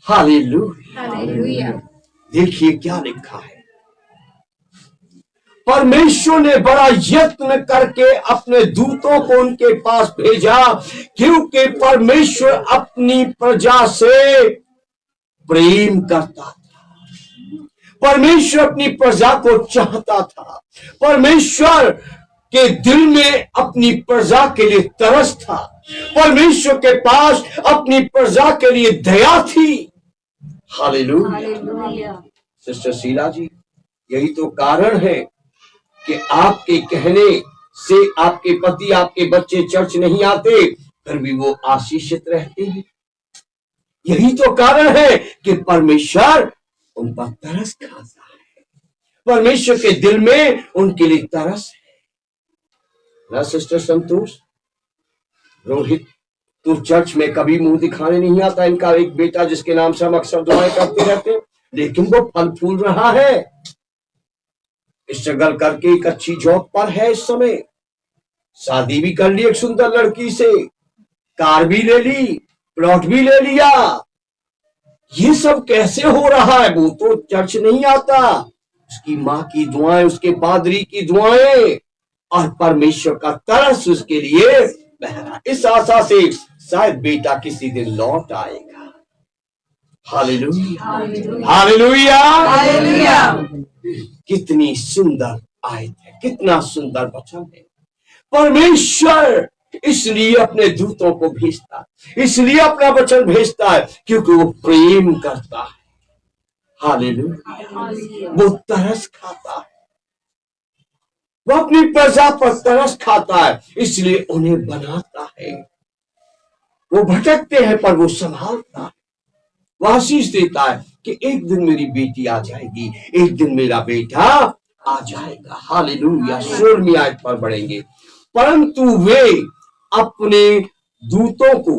Hallelujah. Hallelujah. देखिए क्या लिखा है, परमेश्वर ने बड़ा यत्न करके अपने दूतों को उनके पास भेजा, क्योंकि परमेश्वर अपनी प्रजा से प्रेम करता था। परमेश्वर अपनी प्रजा को चाहता था। परमेश्वर के दिल में अपनी प्रजा के लिए तरस था। परमेश्वर के पास अपनी प्रजा के लिए दया थी। हालेलुया। सिस्टर शीला जी, यही तो कारण है कि आपके कहने से आपके पति, आपके बच्चे चर्च नहीं आते, फिर भी वो आशीषित रहते हैं। यही तो कारण है कि परमेश्वर उन पर तरस खाता है। परमेश्वर के दिल में उनके लिए तरस है ना। सिस्टर संतोष, रोहित तो चर्च में कभी मुंह दिखाने नहीं आता। इनका एक बेटा जिसके नाम से हम अक्सर दुआएं करते रहते, लेकिन वो फल फूल रहा है। स्ट्रगल करके एक अच्छी जॉब पर है इस समय, शादी भी कर ली एक सुंदर लड़की से, कार भी ले ली, प्लॉट भी ले लिया। ये सब कैसे हो रहा है? वो तो चर्च नहीं आता। उसकी माँ की दुआएं, उसके पादरी की दुआएं और परमेश्वर का तरस उसके लिए बह रहा। इस आशा से शायद बेटा किसी दिन लौट आएगा। Hallelujah, hallelujah, hallelujah. कितनी सुंदर आयत है, कितना सुंदर वचन है। परमेश्वर इसलिए अपने दूतों को भेजता है, इसलिए अपना वचन भेजता है, क्योंकि वो प्रेम करता है। हालेलुया। वो तरस खाता है, वो अपनी प्रजा पर तरस खाता है, इसलिए उन्हें बनाता है। वो भटकते हैं पर वो संभालता है, वो आशीष देता है कि एक दिन मेरी बेटी आ जाएगी, एक दिन मेरा बेटा आ जाएगा। हालेलुया। 16वीं आयत पर बढ़ेंगे। परंतु वे अपने दूतों को,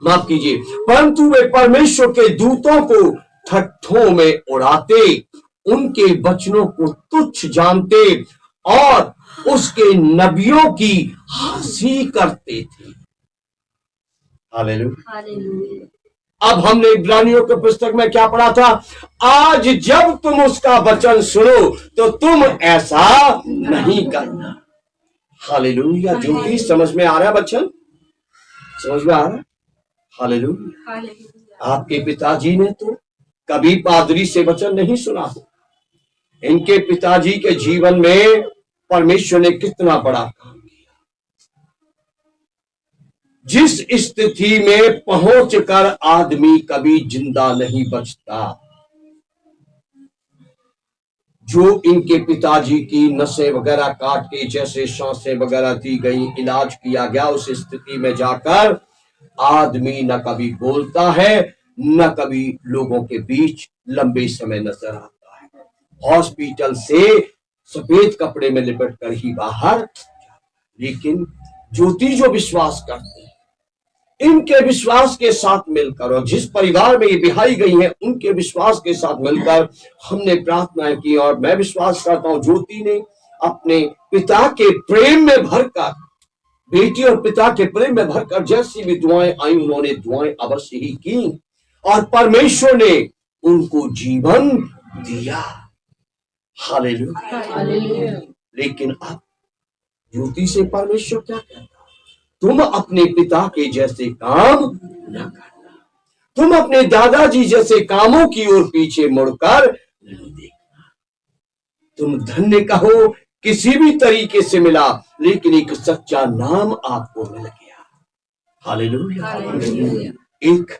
माफ कीजिए, परंतु वे परमेश्वर के दूतों को ठट्ठों में उड़ाते, उनके वचनों को तुच्छ जानते और उसके नबियों की हंसी करते थे। हालेलुया। अब हमने इब्रानियों के पुस्तक में क्या पढ़ा था? आज जब तुम उसका वचन सुनो तो तुम ऐसा नहीं करना। हालेलुया। जो भी समझ में आ रहा है वचन, समझ में आ रहा है? हालेलुया। आपके पिताजी ने तो कभी पादरी से वचन नहीं सुना। इनके पिताजी के जीवन में परमेश्वर ने कितना बड़ा काम किया। जिस स्थिति में पहुंचकर आदमी कभी जिंदा नहीं बचता, जो इनके पिताजी की नसें वगैरह काट के जैसे सांसें वगैरह दी गई, इलाज किया गया, उस स्थिति में जाकर आदमी न कभी बोलता है, न कभी लोगों के बीच लंबे समय नजर आता है। हॉस्पिटल से सफेद कपड़े में लिपट कर ही बाहर। लेकिन ज्योति जो विश्वास करते हैं, इनके विश्वास के साथ मिलकर, और जिस परिवार में ये बिहाई गई हैं उनके विश्वास के साथ मिलकर हमने प्रार्थनाएं की, और मैं विश्वास करता हूं ज्योति ने अपने पिता के प्रेम में भरकर, बेटी और पिता के प्रेम में भरकर जैसी भी दुआएं आई उन्होंने दुआएं अवश्य ही की, और परमेश्वर ने उनको जीवन दिया। हालेलुया। लेकिन अब ज्योति से परमेश्वर क्या कहता? तुम अपने पिता के जैसे काम न करना, तुम अपने दादाजी जैसे कामों की ओर पीछे मुड़कर नहीं देखना। तुम धन्य कहो, किसी भी तरीके से मिला, लेकिन एक सच्चा नाम आपको मिल गया। हालेलुया। एक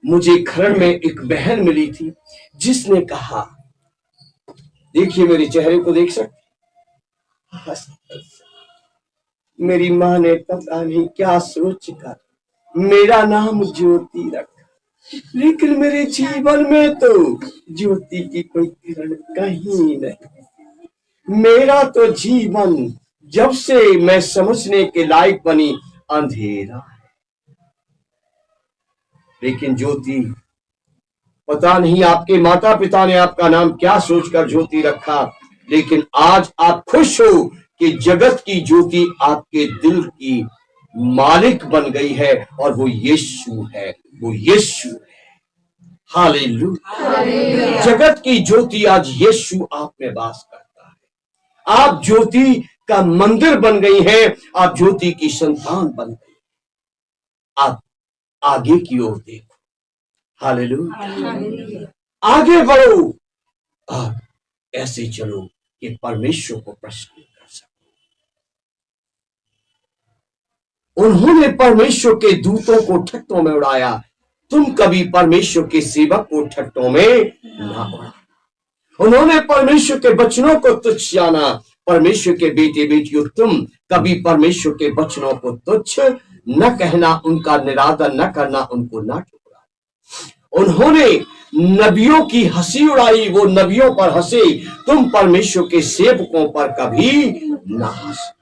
मुझे घर में एक बहन मिली थी जिसने कहा, देखिए मेरे चेहरे को देख सकते, मेरी माँ ने पता नहीं क्या सोच कर मेरा नाम ज्योति रखा, लेकिन मेरे जीवन में तो ज्योति की कोई किरण कहीं नहीं। मेरा तो जीवन जब से मैं समझने के लायक बनी अंधेरा है। लेकिन ज्योति, पता नहीं आपके माता पिता ने आपका नाम क्या सोचकर ज्योति रखा, लेकिन आज आप खुश हो कि जगत की ज्योति आपके दिल की मालिक बन गई है, और वो यीशु है, वो यीशु है। हालेलुया। जगत की ज्योति आज यीशु आप में वास करता है। आप ज्योति का मंदिर बन गई हैं, आप ज्योति की संतान बन गई। आप आगे की ओर देखो। हालेलुया। आगे बढ़ो और ऐसे चलो कि परमेश्वर को प्रसन्न कर सको। उन्होंने परमेश्वर के दूतों को ठट्टों में उड़ाया, तुम कभी परमेश्वर के सेवक को ठट्टों में ना उड़ा। उन्होंने परमेश्वर के वचनों को तुच्छ जाना। परमेश्वर के बेटे बेटियों, तुम कभी परमेश्वर के वचनों को तुच्छ न कहना, उनका निरादर न करना, उनको न ठुकराना। उन्होंने नबियों की हंसी उड़ाई, वो नबियों पर हंसे, तुम परमेश्वर के सेवकों पर कभी ना हंस।